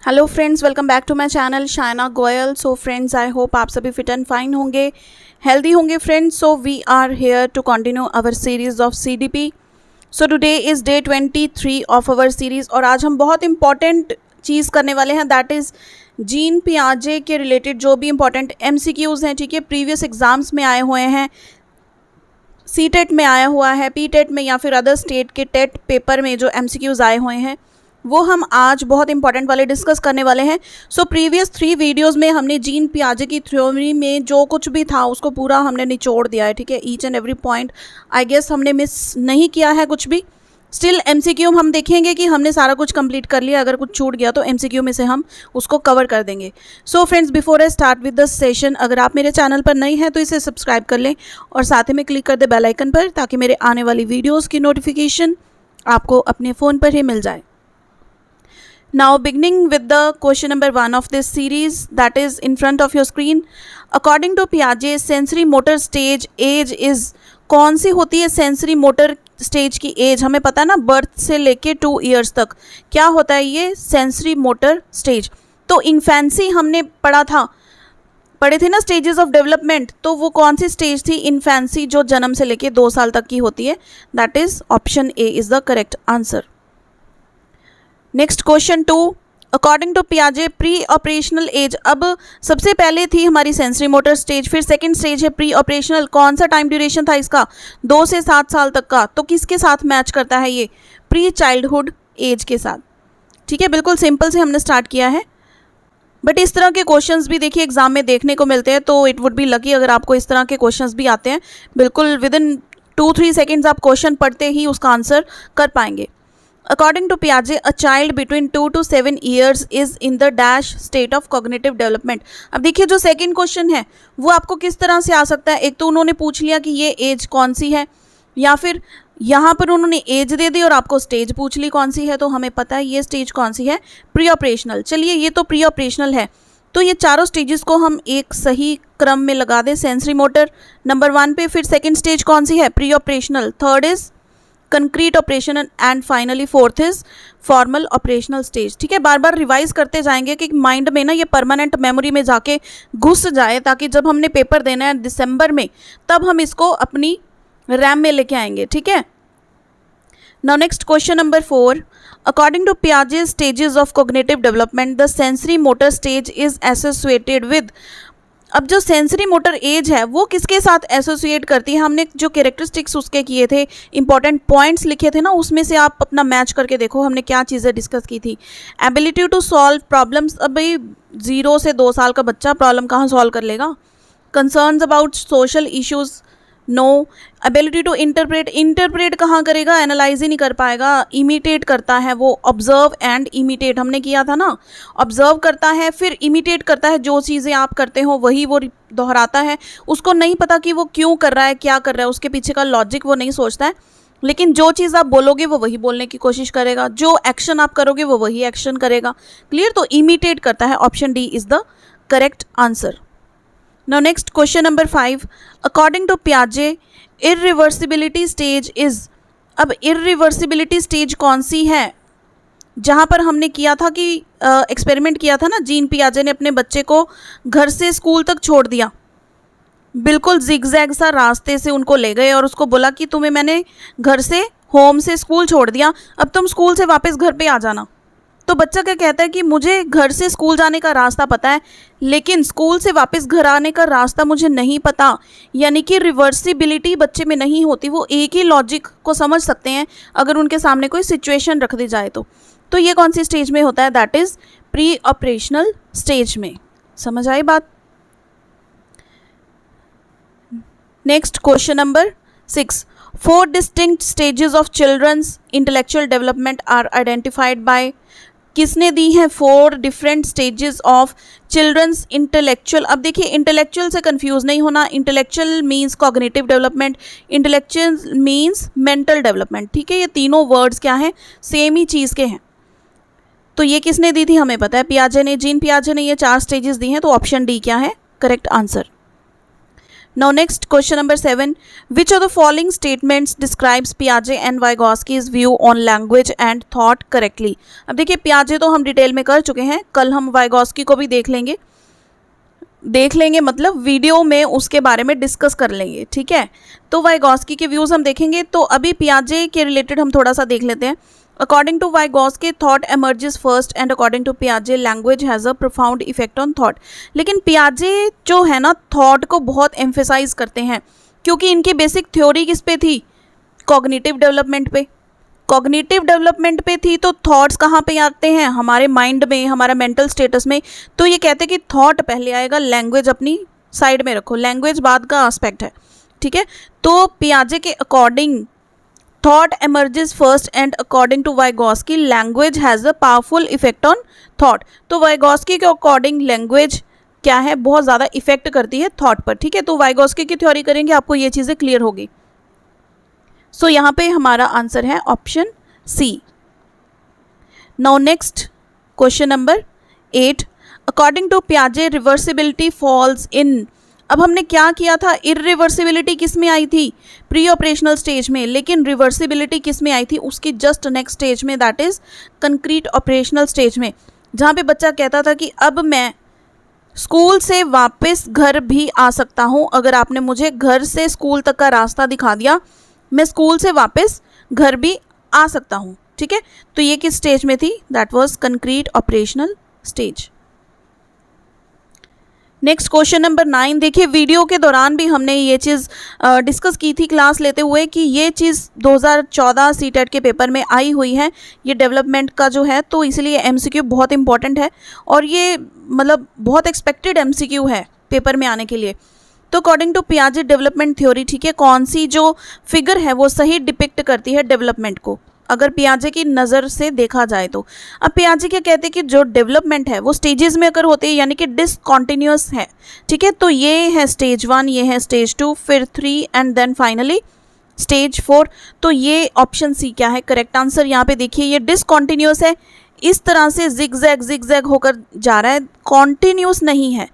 Hello friends, welcome back to my channel Shaina Goyal. So friends, I hope आप सभी fit and fine होंगे, healthy होंगे friends. So we are here to continue our series of CDP. So today is day 23 of our series और आज हम बहुत important चीज़ करने वाले हैं, दैट इज़ जीन पियाजे के रिलेटेड जो भी इंपॉर्टेंट एमसीक्यूज़ हैं, ठीक है, प्रीवियस एग्जाम्स में आए हुए हैं, सी टेट में आया हुआ है, पी टेट में या फिर अदर स्टेट के टेट पेपर में जो एमसीक्यूज़ आए हुए हैं वो हम आज बहुत इंपॉर्टेंट वाले डिस्कस करने वाले हैं। सो प्रीवियस 3 वीडियोस में हमने जीन पियाजे की थ्योरी में जो कुछ भी था उसको पूरा हमने निचोड़ दिया है, ठीक है। Each and every point I guess हमने मिस नहीं किया है कुछ भी। स्टिल एमसीक्यू हम देखेंगे कि हमने सारा कुछ कंप्लीट कर लिया, अगर कुछ छूट गया तो एमसीक्यू में से हम उसको कवर कर देंगे। So friends, before I start with the session, अगर आप मेरे चैनल पर नए हैं तो इसे सब्सक्राइब कर लें और साथ ही में क्लिक कर दे बेल आइकन पर, ताकि मेरे आने वाली वीडियोज़ की नोटिफिकेशन आपको अपने फ़ोन पर ही मिल जाए। Now beginning with the question number 1 of this series, that is in front of your screen. According to Piaget, sensory motor stage age is कौन सी होती है सेंसरी मोटर स्टेज की एज? हमें पता है ना, बर्थ से लेके 2 ईयर्स तक क्या होता है ये सेंसरी मोटर स्टेज। तो इन्फेंसी हमने पढ़े थे ना, स्टेजेस ऑफ डेवलपमेंट, तो वो कौन सी स्टेज थी? इन्फेंसी, जो जन्म से लेके 2 साल तक की होती है। That is option A is the correct answer. Next question 2, according to पियाजे प्री ऑपरेशनल एज। अब सबसे पहले थी हमारी सेंसरी मोटर स्टेज, फिर सेकंड स्टेज है प्री ऑपरेशनल। कौन सा टाइम ड्यूरेशन था इसका? 2 से 7 साल तक का। तो किसके साथ मैच करता है ये? प्री चाइल्डहुड एज के साथ, ठीक है। बिल्कुल सिंपल से हमने स्टार्ट किया है, बट इस तरह के क्वेश्चंस भी देखिए एग्जाम में देखने को मिलते हैं, तो इट वुड बी लकी अगर आपको इस तरह के क्वेश्चंस भी आते हैं। बिल्कुल विद इन 2-3 सेकेंड्स आप क्वेश्चन पढ़ते ही उसका आंसर कर पाएंगे। According to Piaget, a child between 2 to 7 years is in the dash state of cognitive development. अब देखिए जो सेकंड क्वेश्चन है वो आपको किस तरह से आ सकता है? एक तो उन्होंने पूछ लिया कि ये एज कौन सी है, या फिर यहाँ पर उन्होंने एज दे दी और आपको स्टेज पूछ ली कौन सी है। तो हमें पता है ये स्टेज कौन सी है, प्री ऑपरेशनल। चलिए, ये तो प्री ऑपरेशनल है, तो ये चारों स्टेजेस को हम एक सही क्रम में लगा दें। सेंसरी मोटर नंबर 1 पे, फिर सेकेंड स्टेज कौन सी है? Pre operational, third is concrete operation and finally fourth is formal operational stage, ठीक है। बार बार रिवाइज करते जाएंगे कि माइंड में ना ये परमानेंट मेमोरी में जाके घुस जाए, ताकि जब हमने पेपर देना है दिसंबर में तब हम इसको अपनी रैम में लेके आएंगे, ठीक है। Now next question number 4, according to पियाजे stages of cognitive development the sensory motor stage is associated with. अब जो सेंसरी मोटर एज है वो किसके साथ एसोसिएट करती है? हमने जो कैरेक्टरिस्टिक्स उसके किए थे, इंपॉर्टेंट पॉइंट्स लिखे थे ना, उसमें से आप अपना मैच करके देखो हमने क्या चीज़ें डिस्कस की थी। एबिलिटी टू सॉल्व प्रॉब्लम्स, अब भाई 0 से 2 साल का बच्चा प्रॉब्लम कहाँ सॉल्व कर लेगा? Concerns about social issues, no. Ability to interpret कहाँ करेगा? एनालाइज ही नहीं कर पाएगा, इमिटेट करता है वो। ऑब्जर्व एंड इमिटेट हमने किया था ना, ऑब्जर्व करता है फिर इमिटेट करता है, जो चीज़ें आप करते हो वही वो दोहराता है। उसको नहीं पता कि वो क्यों कर रहा है, क्या कर रहा है, उसके पीछे का लॉजिक वो नहीं सोचता है, लेकिन जो चीज़ आप बोलोगे वो वही बोलने की कोशिश करेगा, जो एक्शन आप करोगे वो वही एक्शन करेगा। क्लियर? तो इमिटेट करता है, option D is the correct answer. Now next question number 5, according to Piaget, irreversibility stage is। अब irreversibility stage कौन सी है? जहाँ पर हमने किया था कि एक्सपेरिमेंट किया था ना, जीन पियाजे ने अपने बच्चे को घर से स्कूल तक छोड़ दिया, बिल्कुल जिगजैग सा रास्ते से उनको ले गए और उसको बोला कि तुम्हें मैंने घर से, होम से स्कूल छोड़ दिया, अब तुम स्कूल से वापस घर पे आ जाना। तो बच्चा क्या कहता है कि मुझे घर से स्कूल जाने का रास्ता पता है, लेकिन स्कूल से वापस घर आने का रास्ता मुझे नहीं पता। यानी कि रिवर्सिबिलिटी बच्चे में नहीं होती, वो एक ही लॉजिक को समझ सकते हैं अगर उनके सामने कोई सिचुएशन रख दी जाए तो ये कौन सी स्टेज में होता है? That is pre operational stage में। समझ आई बात? Next question number 6, 4 distinct stages of children's intellectual development are identified by. किसने दी है 4 different stages of children's intellectual? अब देखिए, इंटेलेक्चुअल से कंफ्यूज नहीं होना। Intellectual means cognitive development, intellectual means mental development, ठीक है। ये तीनों वर्ड्स क्या हैं? सेम ही चीज़ के हैं। तो ये किसने दी थी? हमें पता है, पियाजे ने, जीन पियाजे ने ये 4 स्टेजेस दी हैं, तो ऑप्शन डी क्या है? Correct answer. Now next question number 7. Which of the following statements describes Piaget and Vygotsky's view on language and thought correctly? अब देखिए Piaget तो हम डिटेल में कर चुके हैं, कल हम Vygotsky को भी देख लेंगे मतलब वीडियो में उसके बारे में डिस्कस कर लेंगे, ठीक है। तो Vygotsky के व्यूज़ हम देखेंगे, तो अभी Piaget के रिलेटेड हम थोड़ा सा देख लेते हैं। According to Vygotsky, thought emerges first and according to Piaget, language has a profound effect on thought. लेकिन Piaget जो है ना thought को बहुत emphasize करते हैं, क्योंकि इनकी बेसिक थ्योरी किस पे थी? कॉग्निटिव डेवलपमेंट पे। कॉग्निटिव डेवलपमेंट पे थी तो थॉट्स कहाँ पे आते हैं? हमारे माइंड में, हमारा मेंटल स्टेटस में। तो ये कहते हैं कि थॉट पहले आएगा, लैंग्वेज अपनी साइड में रखो, लैंग्वेज बाद का एस्पेक्ट है, ठीक है। तो Piaget के according thought emerges first and according to Vygotsky, language has a powerful effect on thought. तो Vygotsky के अकॉर्डिंग लैंग्वेज क्या है? बहुत ज़्यादा इफेक्ट करती है थॉट पर, ठीक है। तो Vygotsky की थ्योरी करेंगे, आपको ये चीज़ें क्लियर होगी। सो यहाँ पे हमारा आंसर है option C. Now next question number 8. According to Piaget, reversibility falls in. अब हमने क्या किया था? इरिवर्सिबिलिटी किस में आई थी? प्री ऑपरेशनल स्टेज में। लेकिन रिवर्सिबिलिटी किस में आई थी? उसकी जस्ट नेक्स्ट स्टेज में, that is concrete operational stage में, जहाँ पे बच्चा कहता था कि अब मैं स्कूल से वापस घर भी आ सकता हूँ। अगर आपने मुझे घर से स्कूल तक का रास्ता दिखा दिया, मैं स्कूल से वापस घर भी आ सकता हूँ, ठीक है। तो ये किस स्टेज में थी? That was concrete operational stage. Next question number 9. देखिए वीडियो के दौरान भी हमने ये चीज़ डिस्कस की थी क्लास लेते हुए कि ये चीज़ 2014 सीटेट के पेपर में आई हुई है, ये डेवलपमेंट का जो है, तो इसलिए एमसीक्यू बहुत इंपॉर्टेंट है और ये मतलब बहुत एक्सपेक्टेड एमसीक्यू है पेपर में आने के लिए। तो according to Piaget development theory, ठीक है, कौन सी जो फिगर है वो सही डिपिक्ट करती है डेवलपमेंट को, अगर Piaget की नज़र से देखा जाए तो। अब Piaget क्या कहते हैं कि जो डेवलपमेंट है वो स्टेजेस में अगर होती है, यानी कि डिसकॉन्टिन्यूअस है, ठीक है। तो ये है स्टेज 1, ये है स्टेज 2, फिर 3 एंड देन फाइनली स्टेज 4। तो ये ऑप्शन सी क्या है? Correct answer. यहाँ पे देखिए ये डिसकॉन्टिन्यूअस है, इस तरह से जिगजैग होकर जा रहा है, कॉन्टिन्यूअस नहीं है,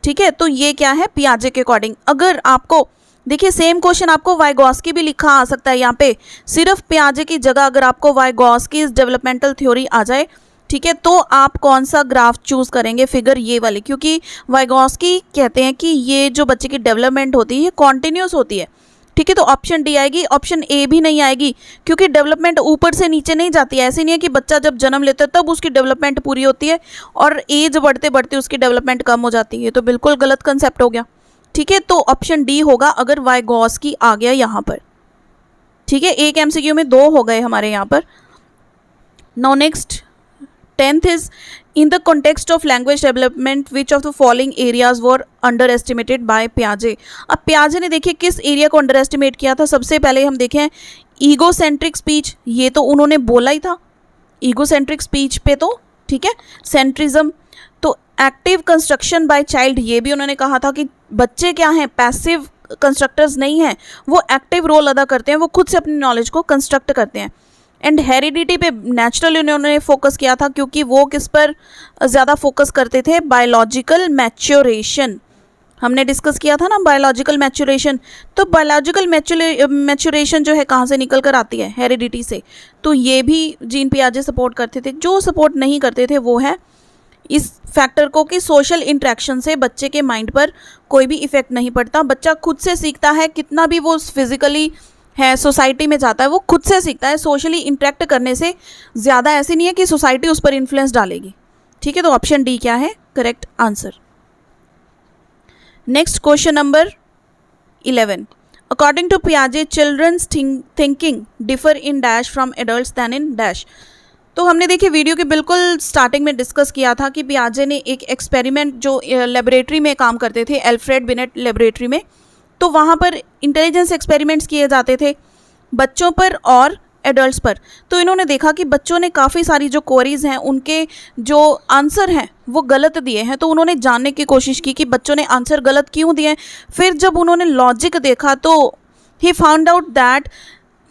ठीक है। तो ये क्या है? Piaget के अकॉर्डिंग। अगर आपको देखिए सेम क्वेश्चन आपको Vygotsky भी लिखा आ सकता है यहाँ पे, सिर्फ Piaget की जगह अगर आपको Vygotsky's डेवलपमेंटल थ्योरी आ जाए, ठीक है, तो आप कौन सा ग्राफ चूज करेंगे? फिगर ये वाली, क्योंकि Vygotsky कहते हैं कि ये जो बच्चे की डेवलपमेंट होती है ये कॉन्टिन्यूस होती है, ठीक है। तो ऑप्शन डी आएगी, ऑप्शन ए भी नहीं आएगी, क्योंकि डेवलपमेंट ऊपर से नीचे नहीं जाती है। ऐसे नहीं है कि बच्चा जब जन्म लेता है तब उसकी डेवलपमेंट पूरी होती है और एज बढ़ते बढ़ते उसकी डेवलपमेंट कम हो जाती है, तो बिल्कुल गलत कंसेप्ट हो गया, ठीक है। तो ऑप्शन डी होगा अगर Vygotsky आ गया यहाँ पर, ठीक है। एक एमसीक्यू में 2 हो गए हमारे यहाँ पर। Now next 10th is in the context of language development which of the following areas were under estimated by Piaget। अब Piaget ने देखिए किस एरिया को अंडर एस्टिमेट किया था? सबसे पहले हम देखें ईगोसेंट्रिक स्पीच, ये तो उन्होंने बोला ही था ईगोसेंट्रिक स्पीच पे, तो ठीक है। सेंट्रिज्म, तो एक्टिव कंस्ट्रक्शन बाय चाइल्ड, ये भी उन्होंने कहा था कि बच्चे क्या हैं? पैसिव कंस्ट्रक्टर्स नहीं हैं, वो एक्टिव रोल अदा करते हैं, वो खुद से अपनी नॉलेज को कंस्ट्रक्ट करते हैं। एंड हेरिडिटी पे नेचुरली उन्होंने फोकस किया था, क्योंकि वो किस पर ज़्यादा फोकस करते थे? बायोलॉजिकल मैच्योरेशन, हमने डिस्कस किया था ना बायोलॉजिकल मैच्योरेशन। तो बायोलॉजिकल मैच्योरेशन जो है कहाँ से निकल कर आती है? हेरिडिटी से। तो ये भी जीन Piaget सपोर्ट करते थे। जो सपोर्ट नहीं करते थे वो है इस फैक्टर को कि सोशल इंट्रैक्शन से बच्चे के माइंड पर कोई भी इफेक्ट नहीं पड़ता, बच्चा खुद से सीखता है, कितना भी वो फिजिकली है सोसाइटी में जाता है वो खुद से सीखता है, सोशली इंटरेक्ट करने से ज़्यादा ऐसे नहीं है कि सोसाइटी उस पर इन्फ्लुएंस डालेगी, ठीक है। तो ऑप्शन डी क्या है? Correct answer. Next question number 11. According to Piaget, children's thinking differ in dash from adults than in dash. तो हमने देखिए वीडियो के बिल्कुल स्टार्टिंग में डिस्कस किया था कि Piaget ने एक एक्सपेरिमेंट जो लेबोरेटरी में काम करते थे, एल्फ्रेड बिनेट लेबोरेटरी में, तो वहाँ पर इंटेलिजेंस एक्सपेरिमेंट्स किए जाते थे बच्चों पर और एडल्ट्स पर। तो इन्होंने देखा कि बच्चों ने काफ़ी सारी जो क्वेरीज हैं उनके जो आंसर हैं वो गलत दिए हैं। तो उन्होंने जानने की कोशिश की कि बच्चों ने आंसर गलत क्यों दिए। फिर जब उन्होंने लॉजिक देखा तो ही फाउंड आउट दैट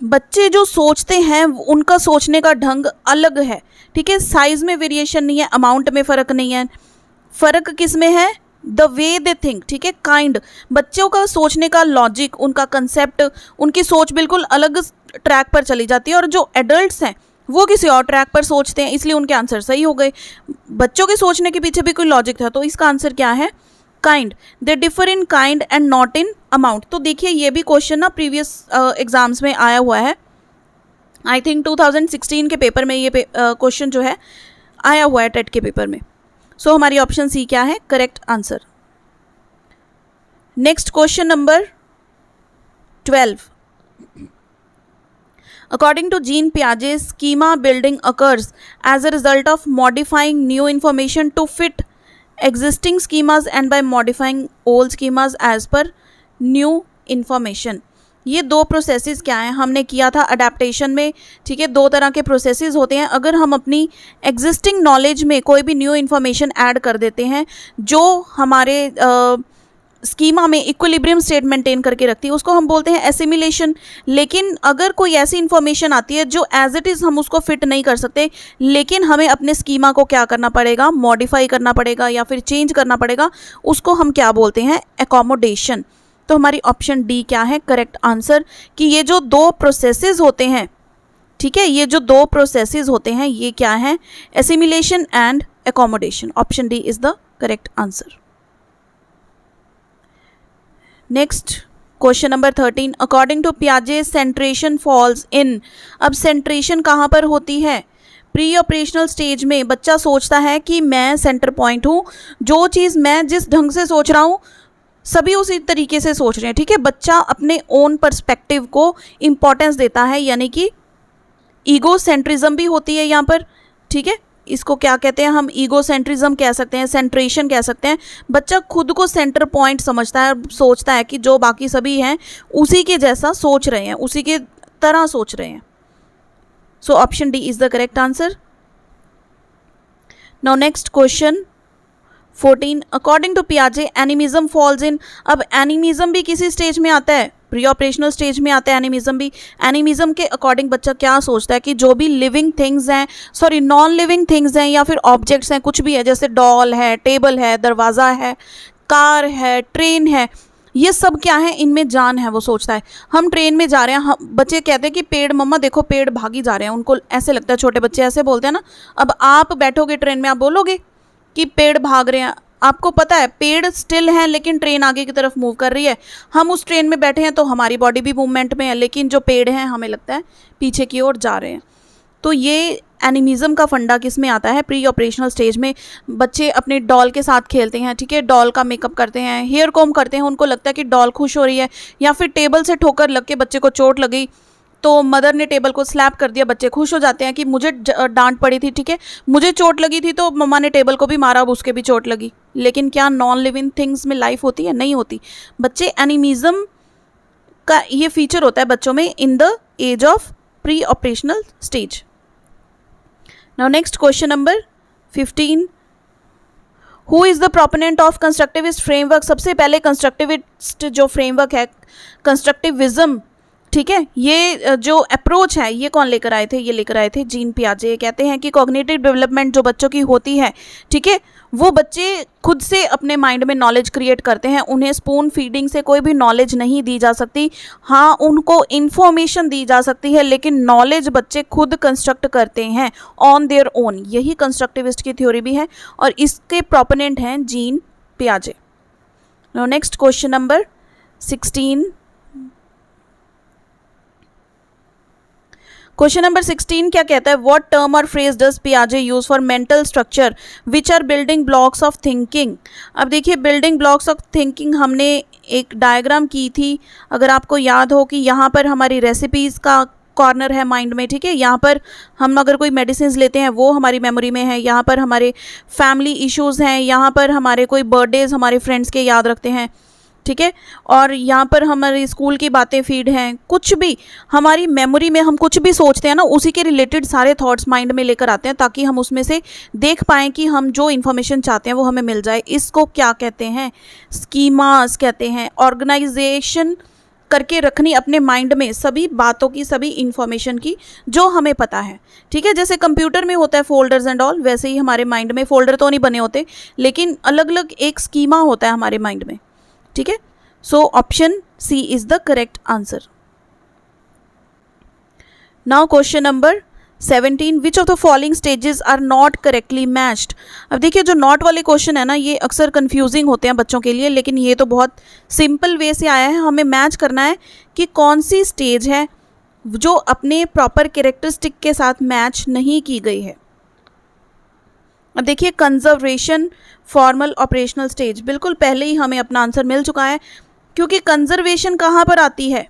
बच्चे जो सोचते हैं उनका सोचने का ढंग अलग है, ठीक है। साइज़ में वेरिएशन नहीं है, अमाउंट में फ़र्क नहीं है, फ़र्क किस में है? द वे दे थिंक, ठीक है, काइंड, बच्चों का सोचने का लॉजिक, उनका कंसेप्ट, उनकी सोच बिल्कुल अलग ट्रैक पर चली जाती है, और जो एडल्ट्स हैं वो किसी और ट्रैक पर सोचते हैं, इसलिए उनके आंसर सही हो गए। बच्चों के सोचने के पीछे भी कोई लॉजिक था, तो इसका आंसर क्या है, kind. They differ in kind and not in amount. तो देखिए ये भी क्वेश्चन ना प्रीवियस एग्जाम्स में आया हुआ है, आई थिंक 2016 के पेपर में ये क्वेश्चन जो है आया हुआ है टेट के पेपर में। सो हमारी ऑप्शन सी क्या है, correct answer. Next question number 12। According to Jean Piaget, schema building occurs as a result of modifying new information to fit existing schemas and by modifying old schemas as per new information। ये दो processes क्या हैं, हमने किया था adaptation में, ठीक है। दो तरह के प्रोसेसेस होते हैं। अगर हम अपनी एग्जिस्टिंग नॉलेज में कोई भी न्यू इन्फॉर्मेशन ऐड कर देते हैं जो हमारे स्कीमा में इक्विलिब्रियम स्टेट मेंटेन करके रखती है, उसको हम बोलते हैं एसिमिलेशन। लेकिन अगर कोई ऐसी इन्फॉर्मेशन आती है जो एज इट इज़ हम उसको फिट नहीं कर सकते, लेकिन हमें अपने स्कीमा को क्या करना पड़ेगा, मॉडिफाई करना पड़ेगा या फिर चेंज करना पड़ेगा, उसको हम क्या बोलते हैं, एकोमोडेशन। तो हमारी ऑप्शन डी क्या है, करेक्ट आंसर, कि ये जो दो प्रोसेसेस होते हैं, ठीक है, ये जो दो प्रोसेसेस होते हैं ये क्या है, assimilation and accommodation. Option D is the correct answer. Next question number 13। According to पियाजे सेंट्रेशन फॉल्स इन। अब सेंट्रेशन कहाँ पर होती है, प्री ऑपरेशनल स्टेज में। बच्चा सोचता है कि मैं सेंटर पॉइंट हूँ, जो चीज़ मैं जिस ढंग से सोच रहा हूँ सभी उसी तरीके से सोच रहे हैं, ठीक है। बच्चा अपने ओन पर्सपेक्टिव को इम्पोर्टेंस देता है, यानी कि ईगो सेंट्रिज्म भी होती है यहाँ पर, ठीक है। इसको क्या कहते हैं हम, ईगो सेंट्रिज्म कह सकते हैं, सेंट्रेशन कह सकते हैं। बच्चा खुद को सेंटर पॉइंट समझता है, सोचता है कि जो बाकी सभी हैं उसी के जैसा सोच रहे हैं, उसी के तरह सोच रहे हैं। So option D is the correct answer. Now next question 14। According to पियाजे एनिमिज्म फॉल्स इन। अब एनिमिज्म भी किसी स्टेज में आता है, प्री ऑपरेशनल स्टेज में आता है एनिमिज्म भी। एनिमिज्म के अकॉर्डिंग बच्चा क्या सोचता है कि जो भी लिविंग थिंग्स हैं, सॉरी नॉन लिविंग थिंग्स हैं या फिर ऑब्जेक्ट्स हैं, कुछ भी है, जैसे डॉल है, टेबल है, दरवाज़ा है, कार है, ट्रेन है, ये सब क्या है, इनमें जान है। वो सोचता है हम ट्रेन में जा रहे हैं, हम बच्चे कहते हैं कि पेड़, मम्मा देखो पेड़ भागी जा रहे हैं, उनको ऐसे लगता है, छोटे बच्चे ऐसे बोलते हैं ना। अब आप बैठोगे ट्रेन में, आप बोलोगे कि पेड़ भाग रहे हैं, आपको पता है पेड़ स्टिल हैं लेकिन ट्रेन आगे की तरफ मूव कर रही है। हम उस ट्रेन में बैठे हैं तो हमारी बॉडी भी मूवमेंट में है, लेकिन जो पेड़ हैं हमें लगता है पीछे की ओर जा रहे हैं। तो ये एनिमिज्म का फंडा किस में आता है, प्री ऑपरेशनल स्टेज में। बच्चे अपने डॉल के साथ खेलते हैं, ठीक है, डॉल का मेकअप करते हैं, हेयर कॉम करते हैं, उनको लगता है कि डॉल खुश हो रही है, या फिर टेबल से ठोकर लग के बच्चे को चोट लगी तो मदर ने टेबल को स्लैप कर दिया, बच्चे खुश हो जाते हैं कि मुझे डांट पड़ी थी, ठीक है, मुझे चोट लगी थी तो मम्मा ने टेबल को भी मारा, अब उसके भी चोट लगी। लेकिन क्या नॉन लिविंग थिंग्स में लाइफ होती है, नहीं होती। बच्चे एनिमिज्म का ये फीचर होता है बच्चों में in the age of pre operational stage. Now next question number 15। Who is the proponent of constructivist framework. सबसे पहले कंस्ट्रक्टिविस्ट जो फ्रेमवर्क है, कंस्ट्रक्टिविज्म, ठीक है, ये जो अप्रोच है ये कौन लेकर आए थे, ये लेकर आए थे जीन पियाजे। कहते हैं कि कॉग्निटिव डेवलपमेंट जो बच्चों की होती है, ठीक है, वो बच्चे खुद से अपने माइंड में नॉलेज क्रिएट करते हैं। उन्हें स्पून फीडिंग से कोई भी नॉलेज नहीं दी जा सकती। हाँ, उनको इन्फॉर्मेशन दी जा सकती है, लेकिन नॉलेज बच्चे खुद कंस्ट्रक्ट करते हैं ऑन देयर ओन। यही कंस्ट्रक्टिविस्ट की थ्योरी भी है और इसके प्रोपोनेंट हैं जीन पियाजे। Now next question number 16। Question number 16 क्या कहता है, व्हाट टर्म और फ्रेज डज पियाजे use for mental structure which are building blocks of thinking. अब देखिए बिल्डिंग ब्लॉक्स ऑफ थिंकिंग हमने एक डायग्राम की थी, अगर आपको याद हो कि यहाँ पर हमारी रेसिपीज़ का कॉर्नर है माइंड में, ठीक है, यहाँ पर हम अगर कोई मेडिसिन लेते हैं वो हमारी मेमोरी में है, यहाँ पर हमारे फैमिली इश्यूज़ हैं, यहाँ पर हमारे कोई बर्थडेज हमारे फ्रेंड्स के याद रखते हैं, ठीक है, और यहाँ पर हमारी स्कूल की बातें फीड हैं। कुछ भी हमारी मेमोरी में हम कुछ भी सोचते हैं ना, उसी के रिलेटेड सारे थॉट्स माइंड में लेकर आते हैं ताकि हम उसमें से देख पाएँ कि हम जो इन्फॉर्मेशन चाहते हैं वो हमें मिल जाए। इसको क्या कहते हैं, स्कीमास कहते हैं। ऑर्गेनाइजेशन करके रखनी अपने माइंड में, सभी बातों की, सभी इंफॉर्मेशन की जो हमें पता है, ठीक है। जैसे कंप्यूटर में होता है फोल्डर्स एंड ऑल, वैसे ही हमारे माइंड में फोल्डर तो नहीं बने होते, लेकिन अलग अलग एक स्कीमा होता है हमारे माइंड में, ठीक है। So option C is the correct answer. Now question number 17, which of the following stages are not correctly matched. अब देखिए जो नॉट वाले क्वेश्चन है ना, ये अक्सर कंफ्यूजिंग होते हैं बच्चों के लिए, लेकिन ये तो बहुत सिंपल वे से आया है। हमें मैच करना है कि कौन सी स्टेज है जो अपने प्रॉपर कैरेक्टरिस्टिक के साथ मैच नहीं की गई है। अब देखिए कंजर्वेशन, फॉर्मल, ऑपरेशनल स्टेज, बिल्कुल पहले ही हमें अपना आंसर मिल चुका है, क्योंकि कंजर्वेशन कहाँ पर आती है,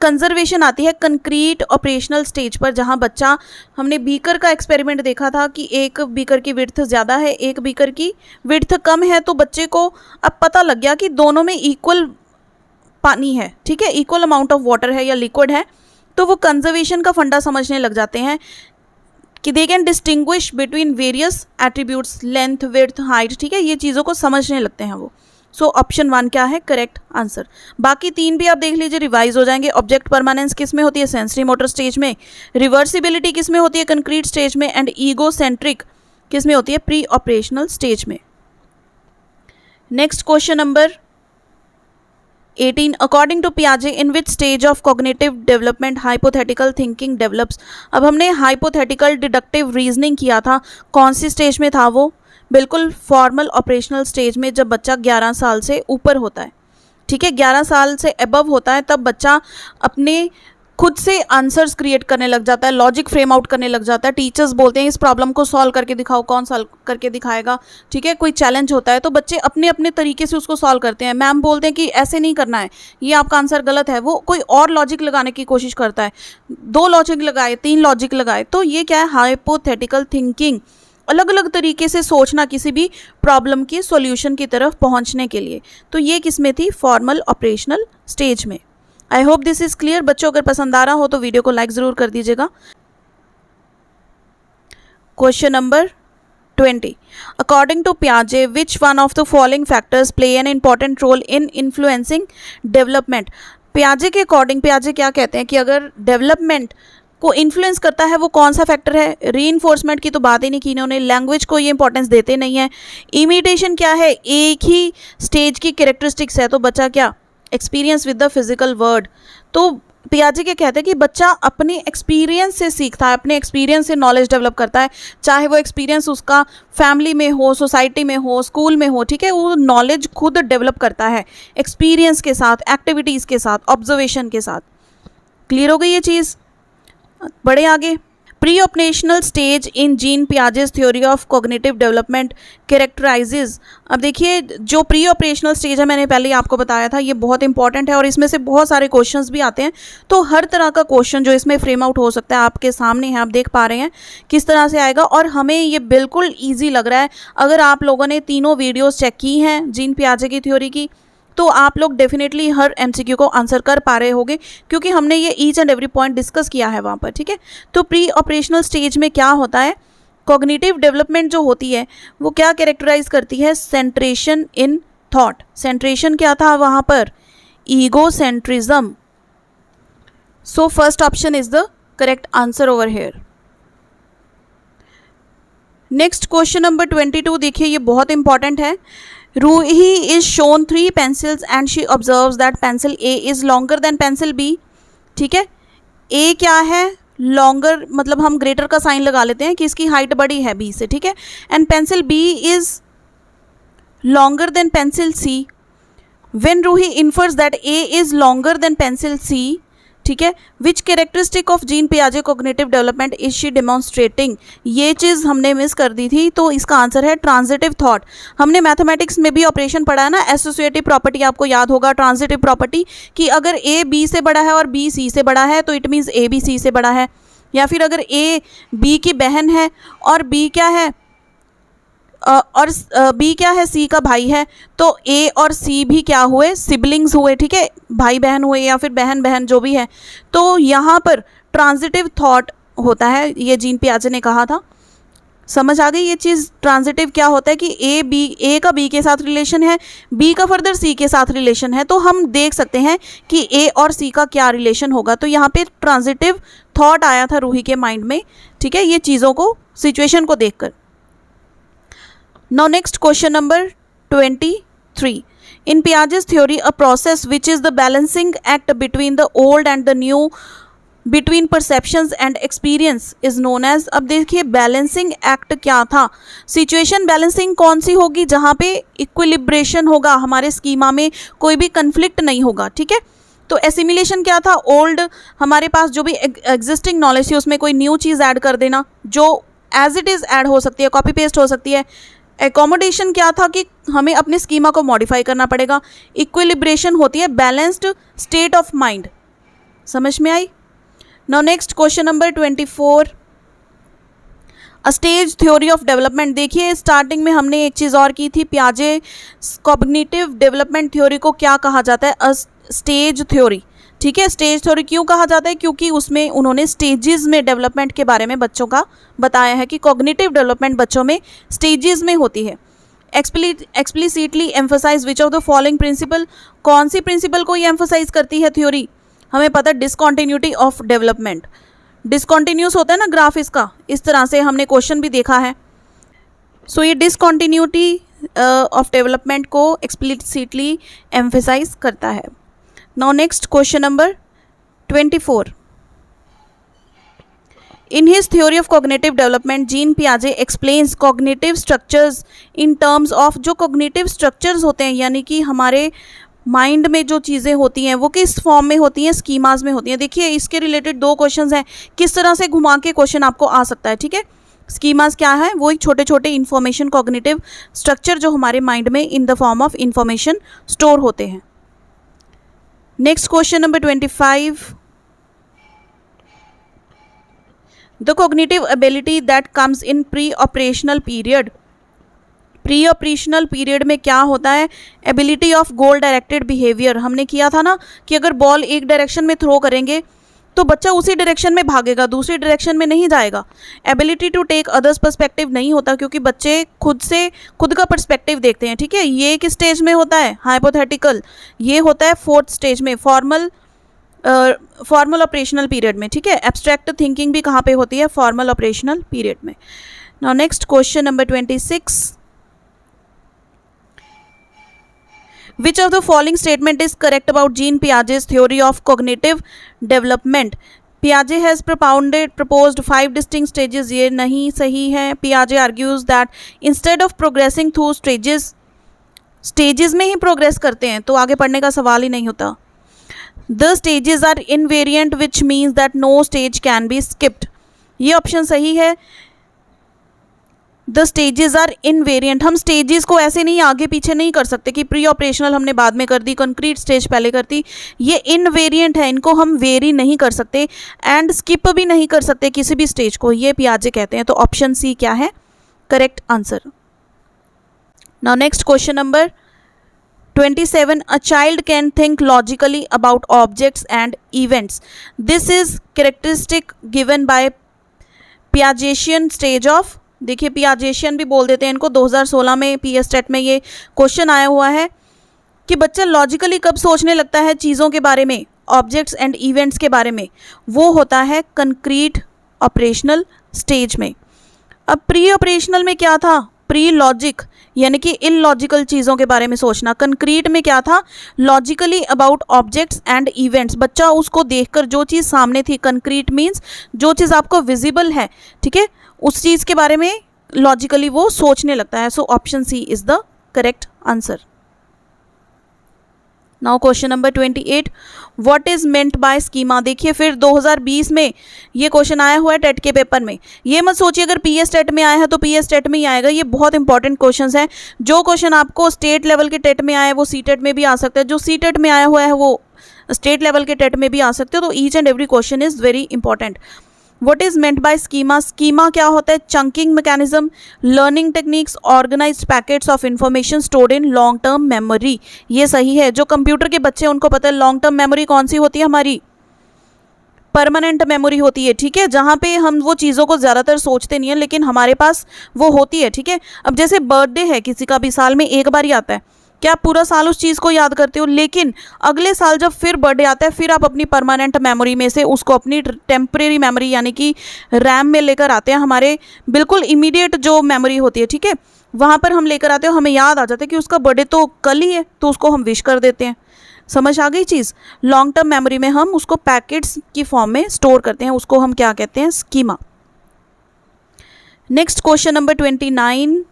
कंजर्वेशन आती है कंक्रीट ऑपरेशनल स्टेज पर, जहाँ बच्चा, हमने बीकर का एक्सपेरिमेंट देखा था कि एक बीकर की विड्थ ज़्यादा है, एक बीकर की विड्थ कम है, तो बच्चे को अब पता लग गया कि दोनों में इक्वल पानी है, ठीक है, इक्वल अमाउंट ऑफ वाटर है या लिक्विड है, तो वो कंजर्वेशन का फंडा समझने लग जाते हैं कि they can distinguish between various attributes, length, width, height, ठीक है, ये चीज़ों को समझने लगते हैं वो। सो ऑप्शन 1 क्या है करेक्ट आंसर। बाकी 3 भी आप देख लीजिए, रिवाइज हो जाएंगे। ऑब्जेक्ट परमानेंस किस में होती है, सेंसरी मोटर स्टेज में। रिवर्सिबिलिटी किस में होती है, कंक्रीट स्टेज में। एंड ईगो सेंट्रिक किस में होती है, प्री ऑपरेशनल स्टेज में। Next question number 18, according to पियाजे in which stage of cognitive development hypothetical thinking develops. अब हमने हाइपोथेटिकल डिडक्टिव रीजनिंग किया था, कौन सी स्टेज में था वो, बिल्कुल फॉर्मल ऑपरेशनल स्टेज में, जब बच्चा 11 साल से ऊपर होता है, ठीक है, 11 साल से अबव होता है, तब बच्चा अपने खुद से आंसर्स क्रिएट करने लग जाता है, लॉजिक फ्रेम आउट करने लग जाता है। टीचर्स बोलते हैं इस प्रॉब्लम को सॉल्व करके दिखाओ, कौन सॉल्व करके दिखाएगा, ठीक है, कोई चैलेंज होता है तो बच्चे अपने अपने तरीके से उसको सॉल्व करते हैं। मैम बोलते हैं कि ऐसे नहीं करना है, ये आपका आंसर गलत है, वो कोई और लॉजिक लगाने की कोशिश करता है, 2 लॉजिक लगाए, 3 लॉजिक लगाए, तो ये क्या है, हाइपोथेटिकल थिंकिंग, अलग अलग तरीके से सोचना किसी भी प्रॉब्लम की सॉल्यूशन की तरफ पहुंचने के लिए। तो ये किस में थी, फॉर्मल ऑपरेशनल स्टेज में। I hope this is clear. बच्चों अगर पसंद आ रहा हो तो वीडियो को लाइक ज़रूर कर दीजिएगा। क्वेश्चन नंबर 20, अकॉर्डिंग टू पियाजे which one of the following factors play an important role in influencing development. पियाजे के अकॉर्डिंग, पियाजे क्या कहते हैं कि अगर डेवलपमेंट को इन्फ्लुएंस करता है वो कौन सा फैक्टर है। रीइंफोर्समेंट की तो बात ही नहीं की इन्होंने, लैंग्वेज को ये इंपॉर्टेंस देते नहीं है। इमिटेशन क्या है, एक ही स्टेज की कैरेक्टरिस्टिक्स है, तो बच्चा क्या, experience with the physical word. तो पियाजे के कहते हैं कि बच्चा अपने एक्सपीरियंस से सीखता है, अपने एक्सपीरियंस से नॉलेज डेवलप करता है, चाहे वो एक्सपीरियंस उसका फैमिली में हो, सोसाइटी में हो, स्कूल में हो, ठीक है, वो नॉलेज खुद डेवलप करता है एक्सपीरियंस के साथ, एक्टिविटीज़ के साथ, ऑब्जर्वेशन के साथ। क्लियर हो गई ये चीज़, बढ़े आगे। Pre operational stage in gene Piaget's theory of cognitive development कैरेक्टराइजेज। अब देखिए जो प्री ऑपरेशनल स्टेज है, मैंने पहले ही आपको बताया था, ये बहुत इंपॉर्टेंट है और इसमें से बहुत सारे क्वेश्चंस भी आते हैं। तो हर तरह का क्वेश्चन जो इसमें फ्रेम आउट हो सकता है आपके सामने है, आप देख पा रहे हैं किस तरह से आएगा, और हमें ये बिल्कुल ईजी लग रहा है। अगर आप लोगों ने तीनों वीडियोज़ चेक की हैं जीन पियाजे की थ्योरी की, तो आप लोग डेफिनेटली हर एमसीक्यू को आंसर कर पा रहे होंगे, क्योंकि हमने ये each and every point discuss किया है वहाँ पर, ठीक है। तो प्री ऑपरेशनल स्टेज में क्या होता है, कॉग्निटिव डेवलपमेंट जो होती है वो क्या कैरेक्टराइज करती है, सेंट्रेशन इन थॉट। सेंट्रेशन क्या था वहाँ पर, egocentrism. So first option is the correct answer over here. Next question number 22 देखिए, ये बहुत इंपॉर्टेंट है। Ruhi is shown 3 pencils and she observes that pencil A is longer than pencil B, ठीक है। ए क्या है, लॉन्गर, मतलब हम ग्रेटर का साइन लगा लेते हैं कि इसकी हाइट बड़ी है बी से, ठीक है। And pencil B is longer than pencil C. When Ruhi infers that A is longer than pencil C, ठीक है, विच कैरेक्टरिस्टिक ऑफ जीन पियाजे cognitive development is she demonstrating. ये चीज़ हमने मिस कर दी थी, तो इसका आंसर है ट्रांजिटिव थॉट। हमने मैथमेटिक्स में भी ऑपरेशन पढ़ा है ना, एसोसिएटिव प्रॉपर्टी आपको याद होगा, ट्रांजिटिव प्रॉपर्टी, कि अगर ए बी से बड़ा है और बी सी से बड़ा है तो it means A B C से बड़ा है, या फिर अगर ए बी की बहन है और बी क्या है, और बी क्या है, सी का भाई है, तो ए और सी भी क्या हुए, सिबलिंग्स हुए, ठीक है, भाई बहन हुए या फिर बहन बहन जो भी है। तो यहाँ पर ट्रांजिटिव थॉट होता है, ये जीन पियाजे ने कहा था। समझ आ गई ये चीज़। ट्रांजिटिव क्या होता है कि ए का बी के साथ रिलेशन है, बी का फर्दर सी के साथ रिलेशन है, तो हम देख सकते हैं कि ए और सी का क्या रिलेशन होगा। तो यहाँ पे ट्रांजिटिव थॉट आया था रूही के माइंड में, ठीक है, ये चीज़ों को, सिचुएशन को देखकर। Now next question number 23। In Piaget's theory, a process which is the balancing act between the old and the new, between perceptions and experience is known as। अब देखिए बैलेंसिंग एक्ट क्या था। सिचुएशन बैलेंसिंग कौन सी होगी, जहाँ पे equilibration होगा, हमारे स्कीमा में कोई भी कंफ्लिक्ट नहीं होगा, ठीक है। तो एसिमिलेशन क्या था, ओल्ड हमारे पास जो भी एग्जिस्टिंग नॉलेज थी उसमें कोई न्यू चीज़ ऐड कर देना, जो एज इट इज़ ऐड हो सकती है, कॉपी पेस्ट हो सकती है। एकोमोडेशन क्या था कि हमें अपने स्कीमा को मॉडिफाई करना पड़ेगा। इक्विलिब्रेशन होती है बैलेंस्ड स्टेट ऑफ माइंड। समझ में आई। Now next question number 24, a stage theory of development. देखिए स्टार्टिंग में हमने एक चीज़ और की थी, पियाजे कॉग्निटिव डेवलपमेंट थ्योरी को क्या कहा जाता है, अ स्टेज थ्योरी, ठीक है। स्टेज थ्योरी क्यों कहा जाता है, क्योंकि उसमें उन्होंने स्टेजेस में डेवलपमेंट के बारे में बच्चों का बताया है कि कॉग्निटिव डेवलपमेंट बच्चों में स्टेजेस में होती है। Explicitly emphasise which of the following principle, कौन सी प्रिंसिपल को ये एम्फोसाइज करती है थ्योरी, हमें पता है डिसकॉन्टिन्यूटी ऑफ डेवलपमेंट। डिसकॉन्टिन्यूस होता है ना ग्राफ इसका, इस तरह से हमने क्वेश्चन भी देखा है। सो ये डिसकॉन्टिन्यूटी ऑफ डेवलपमेंट को एक्सप्लिसिटली एम्फोसाइज करता है। Now next question number 24. In his theory of cognitive development, Jean Piaget explains cognitive structures in terms of, जो cognitive structures होते हैं यानी कि हमारे माइंड में जो चीज़ें होती हैं वो किस फॉर्म में होती हैं, स्कीमाज में होती हैं। देखिए इसके रिलेटेड दो क्वेश्चंस हैं, किस तरह से घुमा के क्वेश्चन आपको आ सकता है, ठीक है। स्कीमाज क्या है, वो एक छोटे छोटे इंफॉर्मेशन कॉग्निटिव स्ट्रक्चर जो हमारे माइंड में in the form of information store होते हैं। Next question number 25. The cognitive ability that comes in pre-operational period. Pre-operational period में क्या होता है, ability of goal directed behavior। हमने किया था ना कि अगर बॉल एक डायरेक्शन में थ्रो करेंगे तो बच्चा उसी डायरेक्शन में भागेगा, दूसरी डायरेक्शन में नहीं जाएगा। Ability to take others perspective नहीं होता, क्योंकि बच्चे खुद का पर्सपेक्टिव देखते हैं, ठीक है। ये किस स्टेज में होता है, हाइपोथेटिकल, ये होता है फोर्थ स्टेज में, फॉर्मल ऑपरेशनल पीरियड में, ठीक है। एब्स्ट्रैक्ट थिंकिंग भी कहाँ पे होती है, फॉर्मल ऑपरेशनल पीरियड में। Now next question number 26, Which of the following statement is correct about Jean Piaget's theory of cognitive development? Piaget has proposed 5 distinct stages. ये नहीं सही है। Piaget argues that instead of progressing through stages में ही progress करते हैं, तो आगे पढ़ने का सवाल ही नहीं होता। The stages are invariant, which means that no stage can be skipped. ये ऑप्शन सही है। द स्टेजेस आर इनवेरिएंट, हम स्टेजेस को ऐसे नहीं आगे पीछे नहीं कर सकते कि प्री ऑपरेशनल हमने बाद में कर दी, कंक्रीट स्टेज पहले कर दी। ये इनवेरिएंट है, इनको हम वेरी नहीं कर सकते एंड स्किप भी नहीं कर सकते किसी भी स्टेज को, ये पियाजे कहते हैं। तो ऑप्शन सी क्या है correct answer. Now next question number 27, a child can think logically about objects and events. This is characteristic given by Piagetian stage of, देखिए पियाजेशियन भी बोल देते हैं इनको, 2016 में PS टेट में ये क्वेश्चन आया हुआ है कि बच्चा लॉजिकली कब सोचने लगता है चीज़ों के बारे में, ऑब्जेक्ट्स एंड इवेंट्स के बारे में, वो होता है कंक्रीट ऑपरेशनल स्टेज में। अब प्री ऑपरेशनल में क्या था, प्री लॉजिक यानी कि इलॉजिकल चीज़ों के बारे में सोचना। कंक्रीट में क्या था, logically about objects and events, बच्चा उसको देखकर जो चीज़ सामने थी, कंक्रीट मीन्स जो चीज़ आपको विजिबल है, ठीक है, उस चीज़ के बारे में लॉजिकली वो सोचने लगता है। So option C is the correct answer. Now question number 28, what is meant by schema. देखिए फिर 2020 में ये क्वेश्चन आया हुआ है टेट के पेपर में। ये मत सोचिए अगर PS टेट में आया है तो PS टेट में ही आएगा, ये बहुत इंपॉर्टेंट क्वेश्चन है। जो क्वेश्चन आपको स्टेट लेवल के टेट में आया है वो CTET में भी आ सकता है, जो CTET में आया हुआ है वो स्टेट लेवल के टेट में भी आ सकते हो। तो each and every question is very important. What is meant by schema? Schema क्या होता है, chunking mechanism, learning techniques, organised packets of information stored in long term memory. ये सही है, जो कंप्यूटर के बच्चे हैं उनको पता है लॉन्ग टर्म मेमोरी कौन सी होती है हमारी, परमानेंट मेमोरी होती है, ठीक है, जहाँ पे हम वो चीज़ों को ज़्यादातर सोचते नहीं है लेकिन हमारे पास वो होती है, ठीक है। अब जैसे बर्थडे है किसी का भी, साल में एक बार ही आता है, क्या आप पूरा साल उस चीज़ को याद करते हो? लेकिन अगले साल जब फिर बर्थडे आता है, फिर आप अपनी परमानेंट मेमोरी में से उसको अपनी टेम्परेरी मेमोरी यानी कि रैम में लेकर आते हैं, हमारे बिल्कुल इमीडिएट जो मेमोरी होती है, ठीक है, वहाँ पर हम लेकर आते हैं, हमें याद आ जाता है कि उसका बर्थडे तो कल ही है, तो उसको हम विश कर देते हैं। समझ आ गई चीज़? लॉन्ग टर्म मेमोरी में हम उसको पैकेट्स की फॉर्म में स्टोर करते हैं, उसको हम क्या कहते हैं? स्कीमा। Next question number 29।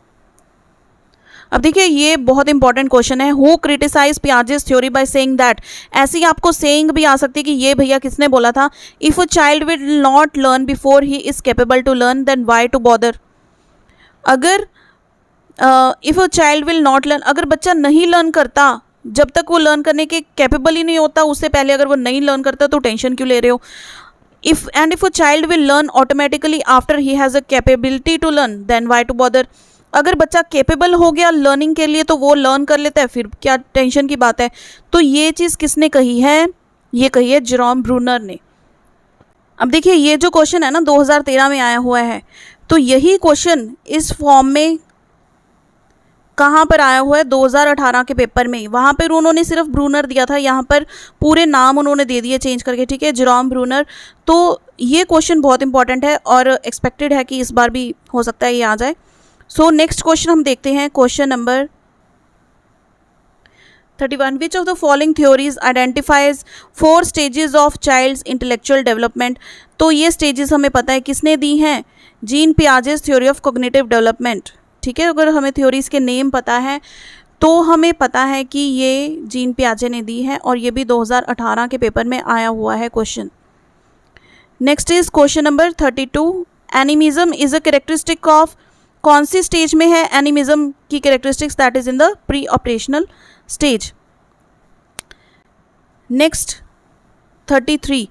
अब देखिए ये बहुत इंपॉर्टेंट क्वेश्चन है। Who criticise Piaget's theory by saying that. ऐसे ही आपको सेइंग भी आ सकती है कि ये भैया किसने बोला था? If a child will not learn before he is capable to learn then why to bother. अगर if a child will not learn, अगर बच्चा नहीं लर्न करता, जब तक वो लर्न करने के कैपेबल ही नहीं होता, उससे पहले अगर वो नहीं लर्न करता तो टेंशन क्यों ले रहे हो? If a child will learn automatically after he has a capability to learn then why to bother. अगर बच्चा कैपेबल हो गया लर्निंग के लिए तो वो लर्न कर लेता है, फिर क्या टेंशन की बात है? तो ये चीज़ किसने कही है? ये कही है जेरोम ब्रूनर ने। अब देखिए ये जो क्वेश्चन है ना 2013 में आया हुआ है, तो यही क्वेश्चन इस फॉर्म में कहाँ पर आया हुआ है? 2018 के पेपर में। वहाँ पर उन्होंने सिर्फ ब्रूनर दिया था, यहाँ पर पूरे नाम उन्होंने दे दिए चेंज करके, ठीक है, जेरोम ब्रूनर। तो ये क्वेश्चन बहुत इंपॉर्टेंट है और एक्सपेक्टेड है कि इस बार भी हो सकता है ये आ जाए। सो नेक्स्ट क्वेश्चन हम देखते हैं, question number 31। Which of the following theories identifies 4 stages of child's intellectual development. तो ये स्टेजेस हमें पता है किसने दी हैं? Jean Piaget's theory of cognitive development, ठीक है। अगर हमें थ्योरीज के नेम पता है तो हमें पता है कि ये जीन पियाजे ने दी है और ये भी 2018 के पेपर में आया हुआ है question. Next is question number 32। Animism is a characteristic of, कौन सी स्टेज में है एनिमिज्म की characteristics? That is in the pre operational stage. Next 33।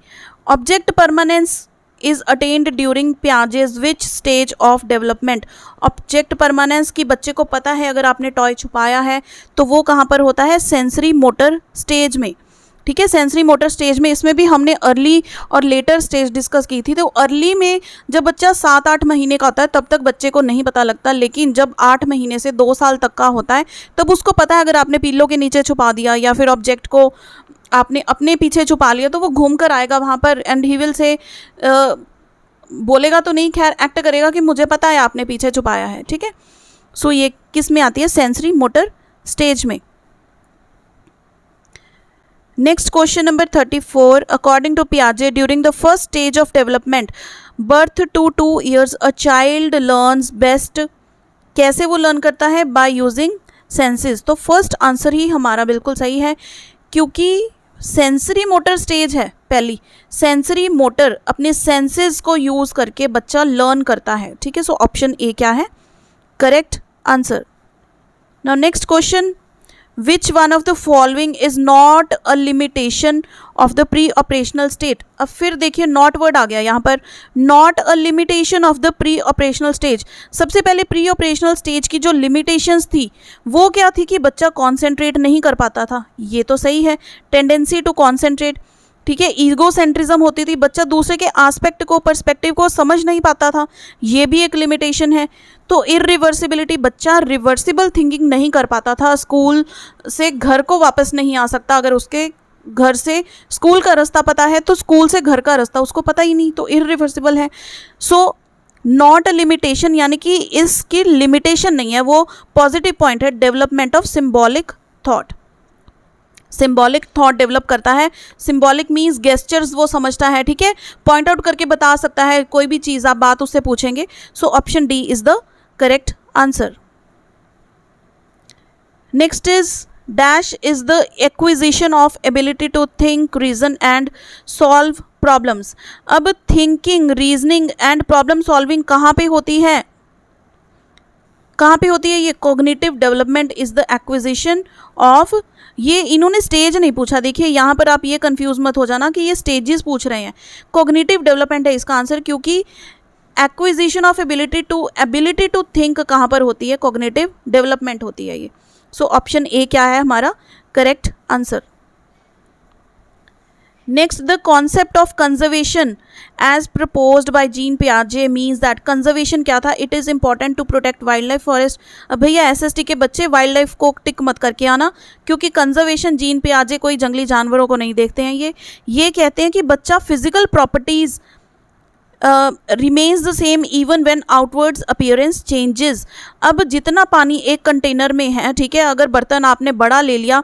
Object permanence is attend during Piaget's which stage of development. Object permanence की बच्चे को पता है, अगर आपने टॉय छुपाया है तो वो कहाँ पर होता है? सेंसरी मोटर स्टेज में, ठीक है, सेंसरी मोटर स्टेज में। इसमें भी हमने अर्ली और लेटर स्टेज डिस्कस की थी। तो अर्ली में जब बच्चा 7-8 महीने का होता है तब तक बच्चे को नहीं पता लगता, लेकिन जब 8 महीने से 2 साल तक का होता है तब उसको पता है, अगर आपने पिल्लो के नीचे छुपा दिया या फिर ऑब्जेक्ट को आपने अपने पीछे छुपा लिया तो वो घूम कर आएगा वहाँ पर एंड ही विल से, बोलेगा तो नहीं, खैर एक्ट करेगा कि मुझे पता है आपने पीछे छुपाया है, ठीक है। सो ये किस में आती है? सेंसरी मोटर स्टेज में। Next question number 34। According to पियाजे during the first stage of development birth to 2 years a child learns best. कैसे वो लर्न करता है? By using senses. तो फर्स्ट आंसर ही हमारा बिल्कुल सही है, क्योंकि सेंसरी मोटर स्टेज है पहली। सेंसरी मोटर अपने सेंसेस को यूज करके बच्चा लर्न करता है, ठीक है। सो ऑप्शन ए क्या है? Correct answer. Now next question. Which one of the following is not a limitation of the pre operational state. अब फिर देखिए नॉट वर्ड आ गया यहाँ पर, not a limitation of the pre operational stage. सबसे पहले प्री ऑपरेशनल स्टेज की जो लिमिटेशंस थी वो क्या थी? कि बच्चा कॉन्सेंट्रेट नहीं कर पाता था, ये तो सही है, टेंडेंसी टू कॉन्सेंट्रेट, ठीक है। ईगो सेंट्रिज्म होती थी, बच्चा दूसरे के एस्पेक्ट को, पर्सपेक्टिव को समझ नहीं पाता था, ये भी एक लिमिटेशन है। तो इरिवर्सिबिलिटी, बच्चा रिवर्सिबल थिंकिंग नहीं कर पाता था, स्कूल से घर को वापस नहीं आ सकता, अगर उसके घर से स्कूल का रास्ता पता है तो स्कूल से घर का रास्ता उसको पता ही नहीं, तो इरिवर्सिबल है। सो नॉट अ लिमिटेशन यानी कि इसकी लिमिटेशन नहीं है, वो पॉजिटिव पॉइंट है। Development of symbolic thought, symbolic thought develop करता है। सिंबॉलिक मीन्स गेस्चर्स वो समझता है, ठीक है, पॉइंट आउट करके बता सकता है कोई भी चीज़, आप बात उससे पूछेंगे। So option D is the correct answer. Next is dash is the acquisition of ability to think, reason and solve problems. अब thinking, reasoning and problem solving कहाँ पे होती है? कहाँ पे होती है ये? Cognitive development is the acquisition of, ये इन्होंने स्टेज नहीं पूछा, देखिए यहाँ पर आप ये कंफ्यूज मत हो जाना कि ये स्टेजेस पूछ रहे हैं। कॉग्निटिव डेवलपमेंट है इसका आंसर, क्योंकि acquisition of ability to think कहाँ पर होती है? कॉग्निटिव डेवलपमेंट होती है ये। सो ऑप्शन ए क्या है हमारा correct answer. Next, the concept of conservation as proposed by Jean Piaget means that conservation क्या था? It is important to protect wildlife forest. अब भैया SST के बच्चे वाइल्ड लाइफ को टिक मत करके आना, क्योंकि कंजर्वेशन जीन पियाजे कोई जंगली जानवरों को नहीं देखते हैं। ये कहते हैं कि बच्चा physical properties remains the same even when outwards appearance changes. अब जितना पानी एक कंटेनर में है, ठीक है, अगर बर्तन आपने बड़ा ले लिया,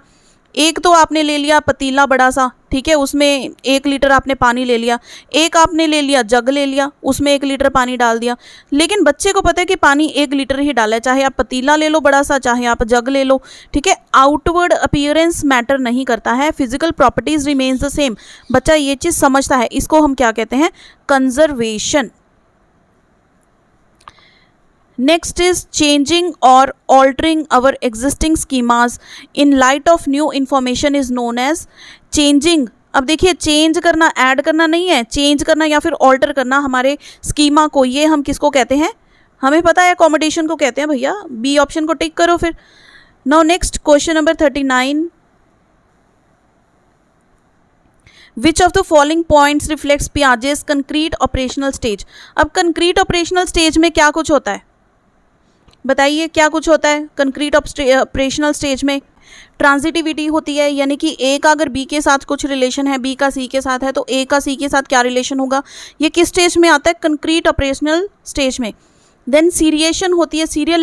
एक तो आपने ले लिया पतीला बड़ा सा, ठीक है, उसमें 1 लीटर आपने पानी ले लिया, एक आपने ले लिया जग ले लिया, उसमें 1 लीटर पानी डाल दिया, लेकिन बच्चे को पता है कि पानी 1 लीटर ही डाला है, चाहे आप पतीला ले लो बड़ा सा, चाहे आप जग ले लो, ठीक है। आउटवर्ड अपीयरेंस मैटर नहीं करता है, physical properties remains the same. बच्चा ये चीज़ समझता है, इसको हम क्या कहते हैं? Conservation. Next is changing or altering our existing schemas in light of new information is known as changing। अब देखिए, चेंज करना, ऐड करना नहीं है, चेंज करना या फिर ऑल्टर करना हमारे स्कीमा को, ये हम किसको कहते हैं? हमें पता है, अकोमोडेशन को कहते हैं भैया। बी ऑप्शन को टिक करो फिर। Now next question number 39, Which of the following points reflects Piaget's concrete operational stage? अब concrete operational stage में क्या कुछ होता है? बताइए क्या कुछ होता है कंक्रीट ऑपरेशनल स्टेज में? ट्रांजिटिविटी होती है, यानी कि ए का अगर बी के साथ कुछ रिलेशन है, बी का सी के साथ है, तो ए का सी के साथ क्या रिलेशन होगा? ये किस स्टेज में आता है? कंक्रीट ऑपरेशनल स्टेज में। देन सीरिएशन होती है, सीरियल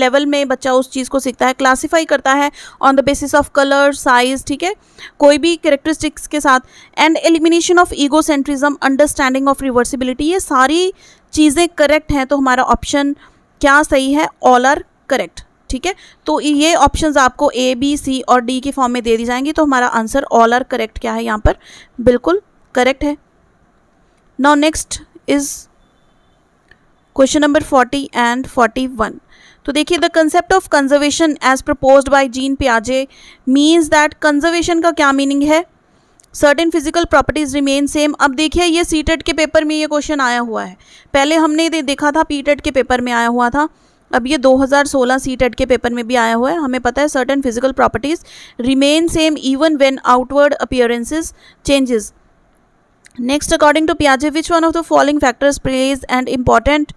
लेवल में बच्चा उस चीज़ को सीखता है, क्लासीफाई करता है on the basis of colour, size, ठीक है, कोई भी कैरेक्टरिस्टिक्स के साथ। And elimination of egocentrism, understanding of reversibility, ये सारी चीज़ें करेक्ट हैं, तो हमारा ऑप्शन क्या सही है? ऑल आर करेक्ट, ठीक है। तो ये ऑप्शंस आपको ए, बी, सी और डी के फॉर्म में दे दी जाएंगी, तो हमारा आंसर ऑल आर करेक्ट क्या है? यहाँ पर बिल्कुल करेक्ट है। Now next is question number 40 and 41। तो देखिए, the concept of conservation as proposed by Jean पियाजे मीन्स दैट, कंजर्वेशन का क्या मीनिंग है? Certain physical properties remain same. अब देखिए, ये सीटेट के पेपर में ये क्वेश्चन आया हुआ है, पहले हमने देखा था पीटेट के पेपर में आया हुआ था, अब ये 2016 सीटेट के पेपर में भी आया हुआ है। हमें पता है certain physical properties remain same even when outward appearances changes. Next, according to पियाजे which one of the following factors plays an important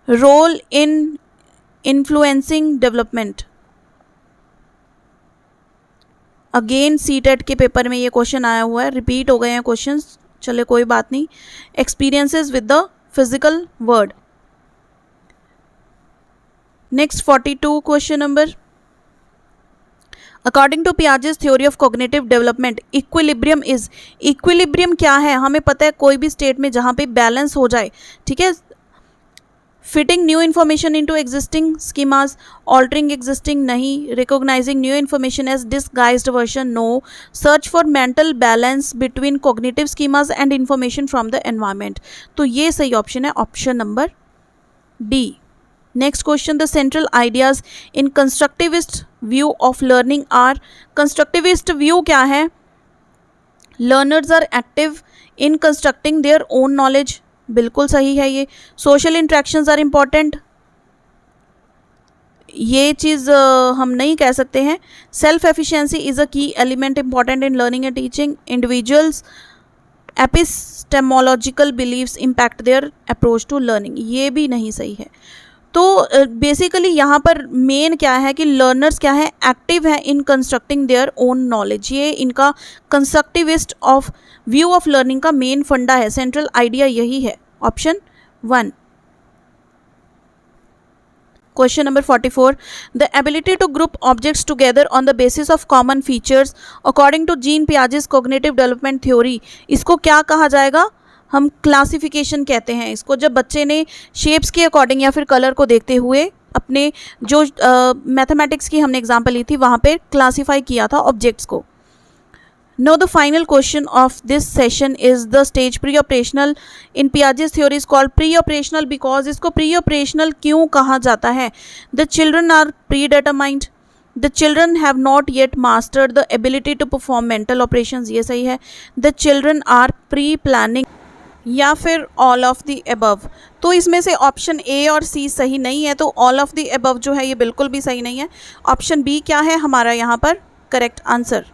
role in influencing development? Again CTET के पेपर में ये क्वेश्चन आया हुआ है, रिपीट हो गए हैं क्वेश्चंस, चले कोई बात नहीं। Experiences with the physical world. Next 42 question number, according to Piaget's theory of cognitive development, equilibrium is, equilibrium क्या है? हमें पता है कोई भी स्टेट में जहाँ पे बैलेंस हो जाए, ठीक है, fitting new information into existing schemas, altering existing नहीं, recognizing new information as disguised version no, search for mental balance between cognitive schemas and information from the environment. तो ये सही ऑप्शन है, option number D. Next question, the central ideas in constructivist view of learning are. Constructivist view क्या है? Learners are active in constructing their own knowledge, बिल्कुल सही है ये। सोशल इंट्रैक्शंस आर इम्पॉर्टेंट, ये चीज़ हम नहीं कह सकते हैं। Self efficiency is a key element important in learning and teaching. Individuals epistemological beliefs impact their approach to learning, ये भी नहीं सही है। तो बेसिकली यहाँ पर मेन क्या है कि लर्नर्स क्या है? एक्टिव है in constructing their own knowledge, ये इनका constructivist of view of learning का मेन फंडा है, सेंट्रल आइडिया यही है, option 1। Question number 44, the ability to group objects together on the basis of common features according to Jean Piaget's cognitive development theory, इसको क्या कहा जाएगा? हम classification कहते हैं इसको। जब बच्चे ने शेप्स के अकॉर्डिंग या फिर कलर को देखते हुए अपने जो मैथमेटिक्स की हमने एग्जांपल ली थी वहाँ पे क्लासिफाई किया था ऑब्जेक्ट्स को। Now the final question of this session is the stage pre operational in Piaget's theory is called pre operational because, इसको प्री ऑपरेशनल क्यों कहा जाता है? The children are pre determined, the children have not yet mastered the ability to perform mental operations, ये सही है। The children are pre planning, या फिर ऑल ऑफ द अबव। तो इसमें से ऑप्शन ए और सी सही नहीं है, तो ऑल ऑफ द अबव जो है ये बिल्कुल भी सही नहीं है। ऑप्शन बी क्या है हमारा यहाँ पर करेक्ट आंसर?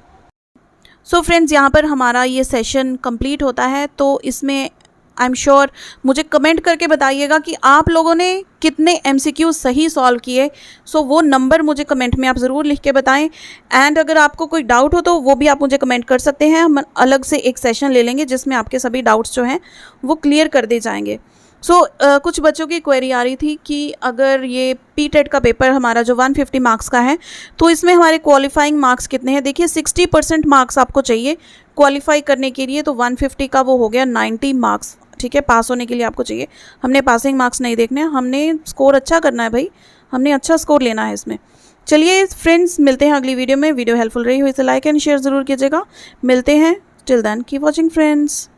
सो फ्रेंड्स, यहाँ पर हमारा ये सेशन कंप्लीट होता है। तो इसमें आई एम श्योर मुझे कमेंट करके बताइएगा कि आप लोगों ने कितने MCQ सही सॉल्व किए। सो वो नंबर मुझे कमेंट में आप ज़रूर लिख के बताएं। एंड अगर आपको कोई डाउट हो तो वो भी आप मुझे कमेंट कर सकते हैं। हम अलग से एक सेशन ले लेंगे जिसमें आपके सभी डाउट्स जो हैं वो क्लियर कर दिए जाएंगे। कुछ बच्चों की क्वेरी आ रही थी कि अगर ये PTET का पेपर हमारा जो 150 मार्क्स का है, तो इसमें हमारे क्वालिफाइंग मार्क्स कितने हैं। देखिए 60% मार्क्स आपको चाहिए क्वालिफाई करने के लिए, तो 150 का वो हो गया 90 मार्क्स। ठीक है, पास होने के लिए आपको चाहिए। हमने पासिंग मार्क्स नहीं देखने, हमने स्कोर अच्छा करना है भाई, हमने अच्छा स्कोर लेना है इसमें। चलिए फ्रेंड्स, मिलते हैं अगली वीडियो में। वीडियो हेल्पफुल रही हो इसे लाइक एंड शेयर ज़रूर कीजिएगा। मिलते हैं, till then keep watching friends.